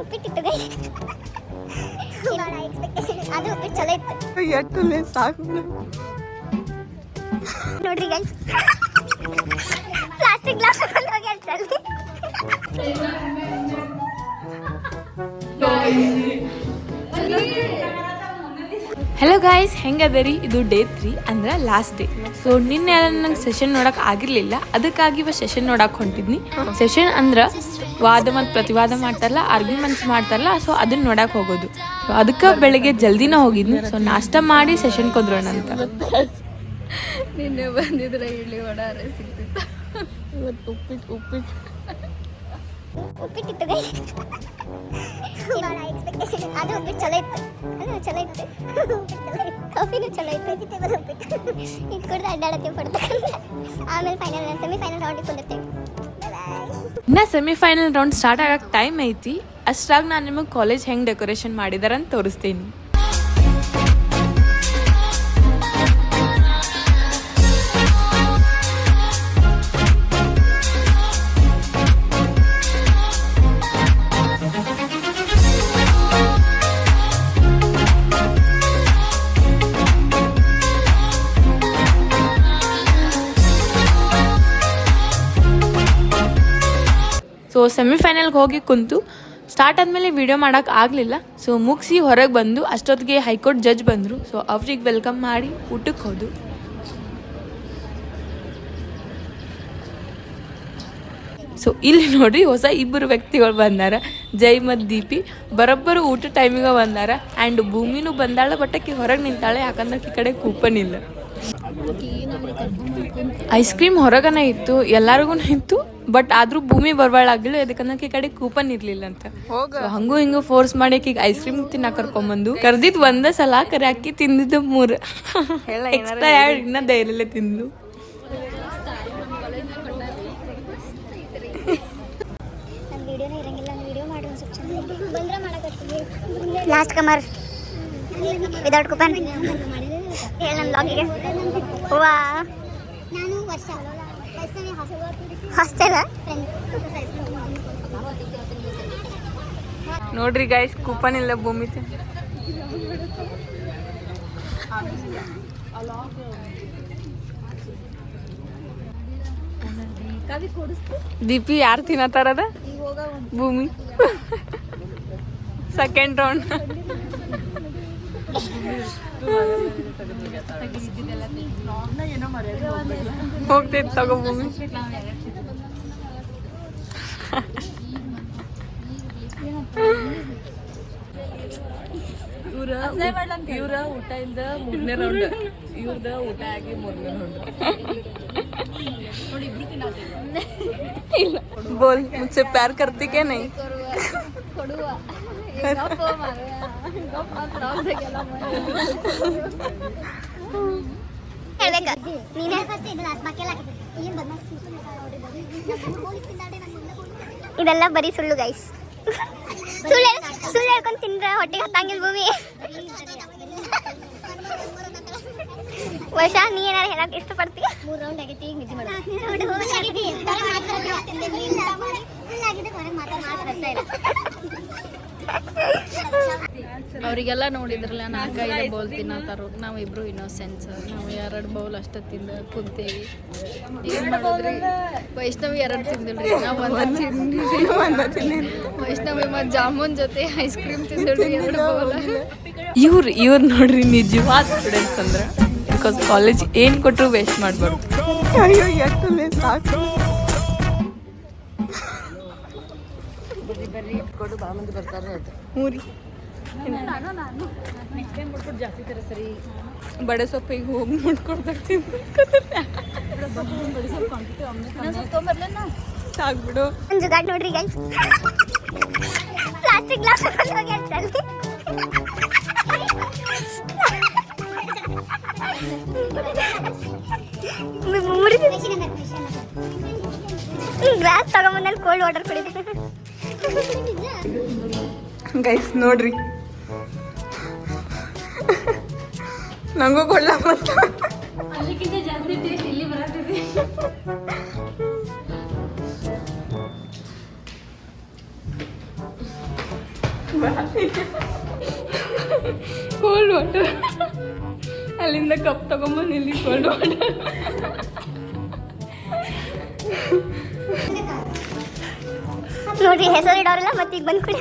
ಉಪ್ಪಿಟ್ಟಿತ್ತು guys. ಅದು ಉಪ್ಪಿಟ್ಟು ಚಲೋ ಇತ್ತು. ಎಟ್ಟಲೆ ಸಾಕು ನೋಡ್ರಿ ಗೈಸ್, ಪ್ಲಾಸ್ಟಿಕ್ ಗ್ಲಾಸ್ ತಗೊಂಡು ಹೋಗಿ ಅಲ್ಲಿ. ಹಲೋ ಗಾಯ್ಸ್, ಹೆಂಗದರಿ? ಇದು ಡೇ 3 ಅಂದ್ರೆ ಲಾಸ್ಟ್ ಡೇ. ಸೊ ನಿನ್ನೆ ನಂಗೆ ಸೆಷನ್ ನೋಡಕ್ ಆಗಿರ್ಲಿಲ್ಲ, ಅದಕ್ಕಾಗಿ ಇವಾಗ ಸೆಷನ್ ನೋಡಕ್ ಹೊಂಟಿದ್ನಿ. ಸೆಷನ್ ಅಂದ್ರೆ ವಾದ ಮತ್ತು ಪ್ರತಿವಾದ ಮಾಡ್ತಾರಲ್ಲ, ಆರ್ಗ್ಯುಮೆಂಟ್ಸ್ ಮಾಡ್ತಾರಲ್ಲ, ಸೊ ಅದನ್ನ ನೋಡಕ್ ಹೋಗೋದು. ಅದಕ್ಕೆ ಬೆಳಗ್ಗೆ ಜಲ್ದಿನ ಹೋಗಿದ್ನಿ. ಸೊ ನಾಷ್ಟ ಮಾಡಿ ಸೆಷನ್ ಕೊಂದ್ರೋಣ ಅಂತ. ನಿನ್ನೆ ಬಂದಿದ್ರೆ ಇಲ್ಲಿ ವಡಾರೆ ಸಿಗ್ತಿತ್ತು. ಇವತ್ತು ಉಪ್ಪಿಟ್ಟು ಉಪ್ಪಿಟ್ಟಿತ್ತು ಗೈಸ್. ಅದು ಉಪ್ಪಿಟ್ಟು ಚಲೋ ಇತ್ತು. ಕಾಫಿನೂ ಚಲೋ ಇತ್ತು. ವೆಜಿಟೇಬಲ್ ಉಪ್ಪಿಟ್ಟು ಇದು ಕುಡ್ದು ಅಡ್ಡಾಡತ್ತೀವಿ ಪಡ್ತಕ್ಕಂಥ. ಆಮೇಲೆ ಸೆಮಿಫೈನಲ್ ರೌಂಡಿಗೆ ಕುಂದಿರ್ತೇವೆ. ಇನ್ನು ಸೆಮಿಫೈನಲ್ ರೌಂಡ್ ಸ್ಟಾರ್ಟ್ ಆಗಕ್ಕೆ ಟೈಮ್ ಐತಿ. ಅಷ್ಟ್ರಾಗ ನಾನು ನಿಮಗೆ ಕಾಲೇಜ್ ಹೆಂಗೆ ಡೆಕೋರೇಷನ್ ಮಾಡಿದಾರೆ ಅಂತ ತೋರಿಸ್ತೀನಿ. ಸೊ ಸೆಮಿಫೈನಲ್ಗೆ ಹೋಗಿ ಕುಂತು ಸ್ಟಾರ್ಟ್ ಆದಮೇಲೆ ವಿಡಿಯೋ ಮಾಡೋಕ್ಕೆ ಆಗಲಿಲ್ಲ. ಸೊ ಮುಗಿಸಿ ಹೊರಗೆ ಬಂದು ಅಷ್ಟೊತ್ತಿಗೆ ಹೈಕೋರ್ಟ್ ಜಡ್ಜ್ ಬಂದರು. ಸೊ ಅವ್ರಿಗೆ ವೆಲ್ಕಮ್ ಮಾಡಿ ಊಟಕ್ಕೆ ಹೋದು. ಸೊ ಇಲ್ಲಿ ನೋಡ್ರಿ, ಹೊಸ ಇಬ್ಬರು ವ್ಯಕ್ತಿಗಳು ಬಂದಾರ, ಜೈ ಮತ್ತು ದೀಪಿ. ಬರೋಬ್ಬರು ಊಟ ಟೈಮಿಗೆ ಬಂದಾರ. ಆ್ಯಂಡ್ ಭೂಮಿನೂ ಬಂದಾಳ, ಬಟ್ ಆಕಿ ಹೊರಗೆ ನಿಂತಾಳೆ, ಯಾಕಂದ್ರೆ ಈ ಕಡೆ ಕೂಪನ್ ಇಲ್ಲ. ಐಸ್ ಕ್ರೀಮ್ ಹೊರಗನ ಇತ್ತು, ಎಲ್ಲರಿಗೂ ಇತ್ತು, ಬಟ್ ಆದ್ರೂ ಭೂಮಿ ಬರ್ಬಾಳಾಗಿಲ್ಲ, ಯಾಕಂದ್ರೆ ಈ ಕಡೆ ಕೂಪನ್ ಇರ್ಲಿಲ್ಲ ಅಂತ. ಹಂಗೂ ಹಿಂಗೂ ಫೋರ್ಸ್ ಮಾಡಿ ಈಗ ಐಸ್ ಕ್ರೀಮ್ ತಿನ್ನಕ್ ಕರ್ಕೊಂಬಂದು ಕರ್ದಿದ್ ಒಂದೇ ಸಲ, ಕರೆ ಅಕ್ಕಿ ತಿಂದಿದ್ದು 3 ಎಕ್ಸ್ಟ್ರಾ 2 ಇನ್ನ ಧೈರ್ಯಲ್ಲೇ ತಿಂದು. ಲಾಸ್ಟ್ ಕಮರ್ ವಿದೌಟ್ ಕೂಪನ್ ಹೇಳ ನನ್ನ ಬ್ಲಾಗಿಗೆ. ವಾ, ನಾನು ವರ್ಷ ಹಾಸ್ಟೆಲ್ ನೋಡ್ರಿ ಗೈಸ್, ಕೂಪನ್ ಇಲ್ಲ ಭೂಮಿ. ದೀಪಿ ಯಾರು ತಿನ್ನತ್ತಾರದ? ಭೂಮಿ. ಸೆಕೆಂಡ್ ರೌಂಡ್ ಹೋಗ್ತೈತಿ ತಗೋ ಭೂಮಿ. ಇವ್ರ ಊಟ ಇಂದ 3ನೇ ರೌಂಡ್, ಇವ್ರದ ಊಟ ಆಗಿ 3ನೇ ರೌಂಡ್. ಇಲ್ಲ ಬೋಲ್, ಮುझसे प्यार करती क्या नहीं? ಇದೆಲ್ಲ ಬರೀ ಸುಳ್ಳು ಗೈಸ್. ಸುಳ್ಳು ಹೇಳ್ಕೊಂಡು ತಿಂದ್ರೆ ಹೊಟ್ಟೆಗೆ ಹತ್ತಂಗಿಲ್ಲ ಭೂಮಿ. ವರ್ಷ ನೀ ಏನಾರು ಹೇಳಕ್ ಇಷ್ಟಪಡ್ತೀಯ? 3 ರೌಂಡ್ ಆಗೈತಿ, ಈಗ ನಿದ್ದೆ ಮಾಡು. ಅವರಿಗೆಲ್ಲ ನೋಡಿದ್ರಲ್ಲ 4-5 ಬೌಲ್ ತಿನ್ನತ್ತಾರು, ನಾವಿಬ್ರು ಇನ್ನೋಸೆನ್ಸ್. ನಾವು 2 ಬೌಲ್ ಅಷ್ಟ ತಿಂದ ಕುಂತೇವಿ. ಏನ್ ಮಾಡಿದ್ರಿ? ವೈಷ್ಣವಿ 2 ತಿಂದಿಲ್ರಿ, ನಾವು 1 ತಿಂದಿದ್ವಿ. ವೈಷ್ಣವಿ ಮತ್ತು ಜಾಮೂನ್ ಜೊತೆ ಐಸ್ ಕ್ರೀಮ್ ತಿಂದಿಲ್ರಿ 2 ಬೌಲ್. ಇವ್ರು ನೋಡ್ರಿ ನಿಜವಾದ ಸ್ಟೂಡೆಂಟ್ಸ್ ಅಂದ್ರೆ, ಬಿಕಾಸ್ ಕಾಲೇಜ್ ಏನು ಕೊಟ್ಟರು ವೇಸ್ಟ್ ಮಾಡಬಾರ್ದು. ಅಯ್ಯೋ ಎಟ್ಟಲೆ ಸಾಕು. ಕೊಡು, ಬಾ ಮಂದಿ ಬರ್ತಾರೆ. ಮೂರಿ ಬಡೆ ಸೊಪ್ಪಿಗೆ ಹೋಗಿ ಮುಟ್ಕೊಡ್ತಾ ಸಾಕ್ಬಿಡು. ಜುಗಾಡ್ ನೋಡ್ರಿ ಗೈಸ್, ಪ್ಲಾಸ್ಟಿಕ್ ಗ್ಲಾಸ್ ತಗೊಂಡು ಹೋಗಿ ಅಲ್ಲಿ. ಗ್ಲಾಸ್ ತಗೊಂಬಂದಲ್ಲಿ ಕೋಲ್ಡ್ ವಾಟರ್ ಕುಡಿದು. ಗೈಸ್ ನೋಡ್ರಿ, ನಂಗೂ ಕೊಡ್ಲ ಮತ್ತ. ಅದಕ್ಕಿಂತ ಜಾಸ್ತಿ ಟೇಸ್ಟ್ ಇಲ್ಲಿ ಬರತ್ತಿದೆ. ಕೋಲ್ಡ್ ವಾಟರ್ ಅಲ್ಲಿಂದ ಕಪ್ ತಗೊಂಬಂದು ಇಲ್ಲಿ ಕೋಲ್ಡ್ ವಾಟರ್. ನೋಡ್ರಿ ಹೆಸರು ಇಡೋರಿಲ್ಲ ಮತ್ತೆ ಈಗ ಬಂದು ಕುಡಿ.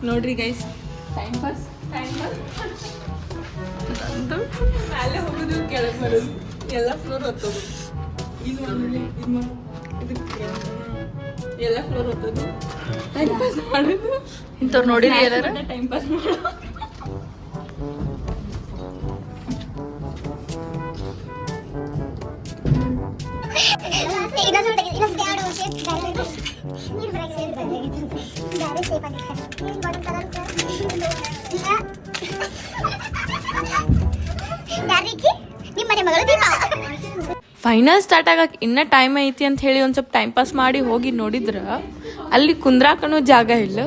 ನೋಡ್ರಿ ಗೈಸ್, ಟೈಮ್ ಪಾಸ್ ಅಂದು ಮೇಲೆ ಹೋಗೋದು ಕೆಳಗೆ ಬರೋದು ಎಲ್ಲ ಫ್ಲೋರ್ ಹೊತ್ತೋದು. ಇದು ಒಂದು ಎಲ್ಲ ಫ್ಲೋರ್ ಹೊತ್ತೋದು, ಟೈಮ್ ಪಾಸ್ ಮಾಡೋದು. ಇಂಥವ್ರು ನೋಡಿರಿ ಯಾರು? ಟೈಮ್ ಪಾಸ್ ಮಾಡೋದು. ಫೈನಲ್ ಸ್ಟಾರ್ಟ್ ಆಗಕ್ಕೆ ಇನ್ನೂ ಟೈಮ್ ಐತಿ ಅಂತ ಹೇಳಿ ಒಂದು ಸ್ವಲ್ಪ ಟೈಮ್ ಪಾಸ್ ಮಾಡಿ ಹೋಗಿ ನೋಡಿದ್ರೆ ಅಲ್ಲಿ ಕುಂದ್ರಾಕನೂ ಜಾಗ ಇಲ್ಲ.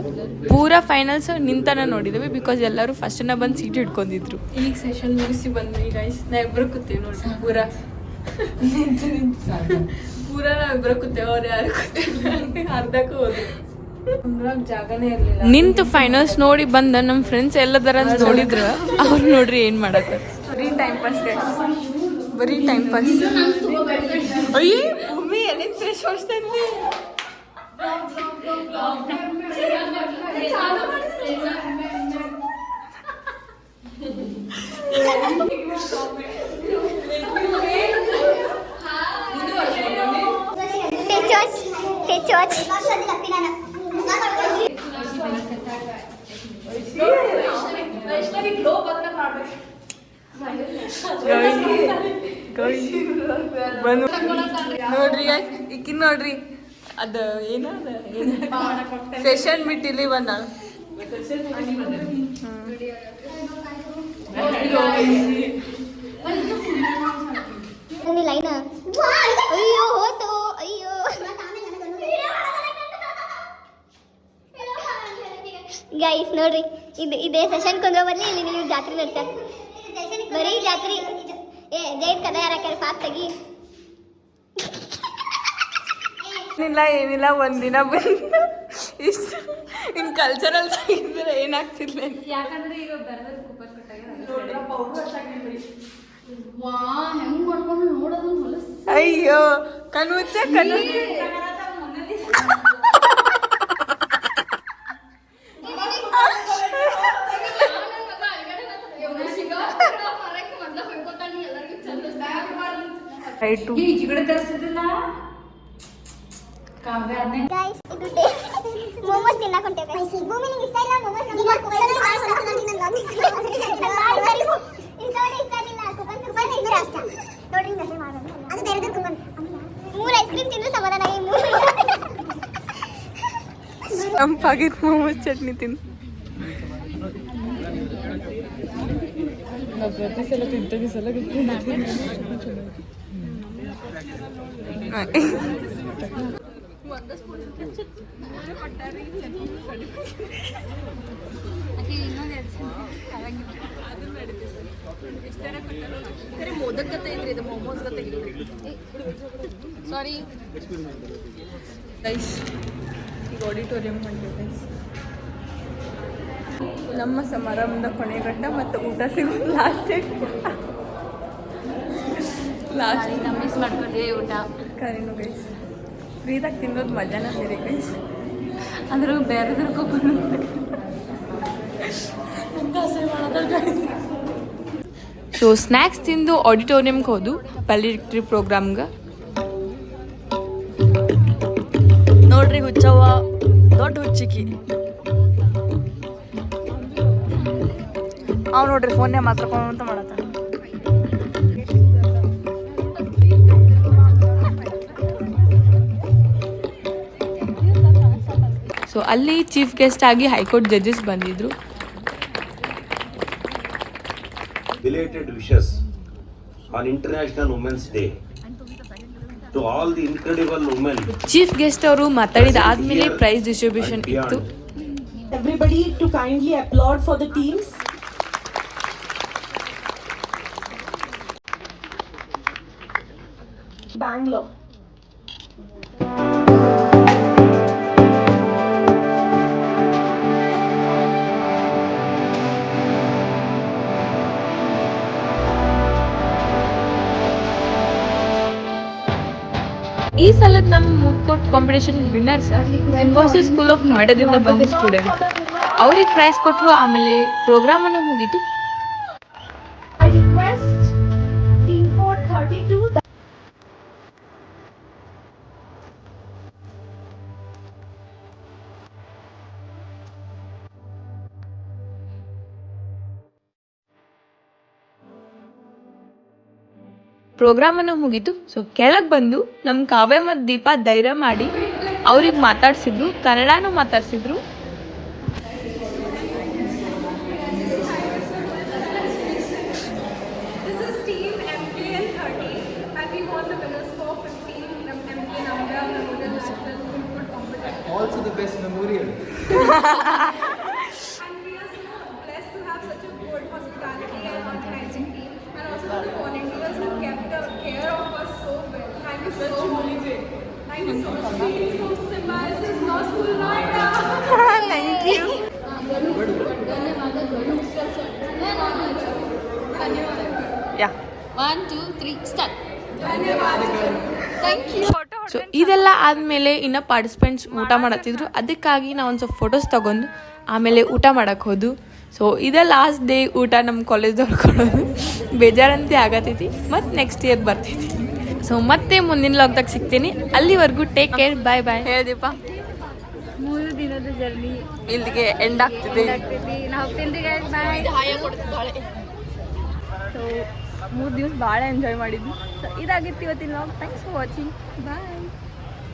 ಪೂರಾ ಫೈನಲ್ಸ್ ನಿಂತನ ನೋಡಿದ್ವಿ, ಬಿಕಾಸ್ ಎಲ್ಲರೂ ಫಸ್ಟನ್ನ ಬಂದು ಸೀಟ್ ಹಿಡ್ಕೊಂಡಿದ್ರು. ಈಗ ಸೆಷನ್ ಮುಗಿಸಿ ಬಂದ್ವಿ ಗೈಸ್. ನಾ ಇಬ್ಬರು ಕೂತೀವಿ ನೋಡಿ, ಪೂರಾ ಪೂರಾ ನಾವ್ ಇಬ್ಬರು ಕೂತೇವೆ, ಅವ್ರು ಯಾರು ಕೂತೇವೆ ಅರ್ಧಕ್ಕೂ ಹೋದ್ರು. ಜಾಗನೇ ಇರಲಿಲ್ಲ. ನಿಂತು ಫೈನಲ್ಸ್ ನೋಡಿ ಬಂದ ನಮ್ಮ ಫ್ರೆಂಡ್ಸ್ ಎಲ್ಲದರ ನೋಡಿದ್ರ ಅವ್ರು ನೋಡ್ರಿ ಏನ್ ಮಾಡತ್ತ. ಬರೀ ಟೈಮ್ ಪಾಸ್ ಬರೀ ಟೈಮ್ ಪಾಸ್. ಅಯ್ಯೇ ಭೂಮಿ ಎಲ್ಲಿಂದ ಫ್ರೆಶ್ ಹೊಡ್ಸ್ತಂದಿ. ನೋಡ್ರಿ ಈಕಿನ್ ನೋಡ್ರಿ, ಅದ ಏನ ಸೆಷನ್ ಬಿಟ್ಟು ಇಲ್ಲಿ ಬಂದ. ಲೈನ್ ಅಯ್ಯೋ ಹೋತು ಅಯ್ಯೋ. ಗೈಸ್ ನೋಡ್ರಿ, ಇದೇ ಸೆಷನ್ ಕೊಂಡ್ರ ಬನ್ನಿ. ಇಲ್ಲಿ ನೀವು ಜಾತ್ರೆ ನಡ್ಸ್ಯಾರ, ಬರೀ ಜಾತ್ರೆ. ಜೈನ್ ಕದ ಯಾರ ಪಾಪ್ ತೆಗಿ. ಏನಿಲ್ಲ ಒಂದಿನ ಬಂದು ಇಷ್ಟು ಇನ್ ಕಲ್ಚರಲ್ ಇದ್ರೆ ಏನಾಗ್ತಿರ್ಲ. ಯಾಕಂದ್ರೆ ಈಗ ಹೆಂಗ್ ಮಾಡ್ಕೊಂಡು ನೋಡೋದು ಹೊಲಸ್. ಅಯ್ಯೋ ಕಣ್ಮುಚ್ಚ ಗೈಸ್ ಇದು ಮೋಮೋಸ್ ತಿನ್ನಕ್ ಹೊಂಟೇವೆ. ಭೂಮಿ ನಿಂಗೆ ಇಷ್ಟ ಇಲ್ಲ ಮೋಮೋಸ್? ಮೂರು ಐಸ್ ಕ್ರೀಮ್ ತಿಂದ್ರೆ ಸಮಾಧಾನ. ತಂಪಾಗಿತ್ತು ಮೋಮೋಸ್ ಚಟ್ನಿ ತಿಂದು. ಪ್ರತಿ ಸಲ ತಿಂತಾಗಿ ಸಲ ಮೋದಕ್ ಗತೆ ಇಲ್ರಿ, ಇದು ಮೋಮೋಸ್ ಗತೆ ಇಲ್ರಿ. ಸಾರಿ ಗೈಸ್, ಈಗ ಆಡಿಟೋರಿಯಂ ಹೊಂಟೇವೆ ಗೈಸ್. ನಮ್ಮ ಸಮಾರಂಭದ ಕೊನೆಗಟ್ಟ ಮತ್ತು ಊಟ ಸಿಗೋದು ಲಾಸ್ಟ್ ಮಿಸ್ ಮಾಡ್ಕೊತೀವಿ ಊಟ. ಕರೀನು ಗೈಸ್, ಫ್ರೀದಾಗ ತಿನ್ನೋದು ಮಜಾನ ಬೇರೆ ಗೈಸ್. ಅಂದ್ರೂ ಬೇರೆದ್ರ ಕೊಬ್ಬರು ಸೊ ಸ್ನ್ಯಾಕ್ಸ್ ತಿಂದು ಆಡಿಟೋರಿಯಮ್ಗೆ ಹೋದು ವ್ಯಾಲಿಡಿಕ್ಟರಿ ಪ್ರೋಗ್ರಾಮ್ಗೆ. ನೋಡ್ರಿ ಹುಚ್ಚವ್ವ ದೊಡ್ಡ ಹುಚ್ಚಿಕಿ. ಅವ್ ನೋಡ್ರಿ ಫೋನ್ನೇ ಮಾತಾಡ್ಕೊಂತ ಮಾಡತ್ತ. ಸೊ ಅಲ್ಲಿ ಚೀಫ್ ಗೆಸ್ಟ್ ಆಗಿ ಹೈಕೋರ್ಟ್ ಜಡ್ಜಸ್ ಬಂದಿದ್ರು. Belated wishes on International Women's Day to all the incredible women. Chief guest ಅವರು ಮಾತಾಡಿದ ಆದ್ಮೇಲೆ ಪ್ರೈಸ್ ಡಿಸ್ಟ್ರಿಬ್ಯೂಷನ್ ಇತ್ತು. Everybody to kindly applaud for the teams. Bangalore. ಈ ಸಲ ನಮ್ಮ moot court competition winners Infosys school of ನೋಯ್ಡಾದಿಂದ ಬಂದ ಸ್ಟೂಡೆಂಟ್. ಅವ್ರಿಗೆ ಪ್ರೈಸ್ ಕೊಟ್ಟರು. ಆಮೇಲೆ ಪ್ರೋಗ್ರಾಮ್ ಅನ್ನು ಮುಗೀತು. I request team 432. ಪ್ರೋಗ್ರಾಮ್ ಅನ್ನು ಮುಗೀತು. ಸೊ ಕೆಳಗೆ ಬಂದು ನಮ್ಮ ಕಾವ್ಯ ಮತ್ತು ದೀಪ ಧೈರ್ಯ ಮಾಡಿ ಅವ್ರಿಗೆ ಮಾತಾಡ್ಸಿದ್ರು, ಕನ್ನಡನೂ ಮಾತಾಡ್ಸಿದ್ರು. This is team MK and 30 and we won the winners for 15 MK Namra Memorial National Food Competition. Also the best memorial. And we are so blessed to have such a good hospitality and organizing team and also the volunteers who kept care of us so well. Thank you so much. Thank you so much. Greetings from Symbiosis Law School Noida. Thank you. Yeah 1 2 3 start. So ಇದೆಲ್ಲ ಆದಮೇಲೆ ಇನ್ನು participants ಊಟ ಮಾಡತ್ತಿದ್ರು. ಅದಕ್ಕಾಗಿ ನಾವು ಒಂದು ಸ್ವಲ್ಪ photos ತಗೊಂಡು ಆಮೇಲೆ ಊಟ ಮಾಡಕ್ಕೆ ಹೋದು. ಸೊ ಇದೇ ಲಾಸ್ಟ್ ಡೇ ಊಟ ನಮ್ಮ ಕಾಲೇಜ್ದವ್ರು ಕೊಡೋದು. ಬೇಜಾರಂತೆ ಆಗತ್ತೈತಿ. ಮತ್ತು ನೆಕ್ಸ್ಟ್ ಇಯರ್ ಬರ್ತೈತಿ. ಸೊ ಮತ್ತೆ ಮುಂದಿನ ಲಾಗ್ದಾಗ ಸಿಗ್ತೀನಿ. ಅಲ್ಲಿವರೆಗೂ ಟೇಕ್ ಕೇರ್. ಬಾಯ್ ಬಾಯ್. ಹೇಳ್ದೀಪ 3 ದಿನದ ಜರ್ನಿ ಇಲ್ಲಿಗೆ ಎಂಡ್ ಆಗ್ತಿದೆ. ನಾವು ಹೋಗ್ತೀನಿ ಗೈಸ್. ಬಾಯ್. ಸೊ 3 ದಿವಸ ಭಾಳ ಎಂಜಾಯ್ ಮಾಡಿದ್ವಿ. ಸೊ ಇದಾಗಿತ್ತು ಇವತ್ತಿನ log. Thanks for watching. Bye.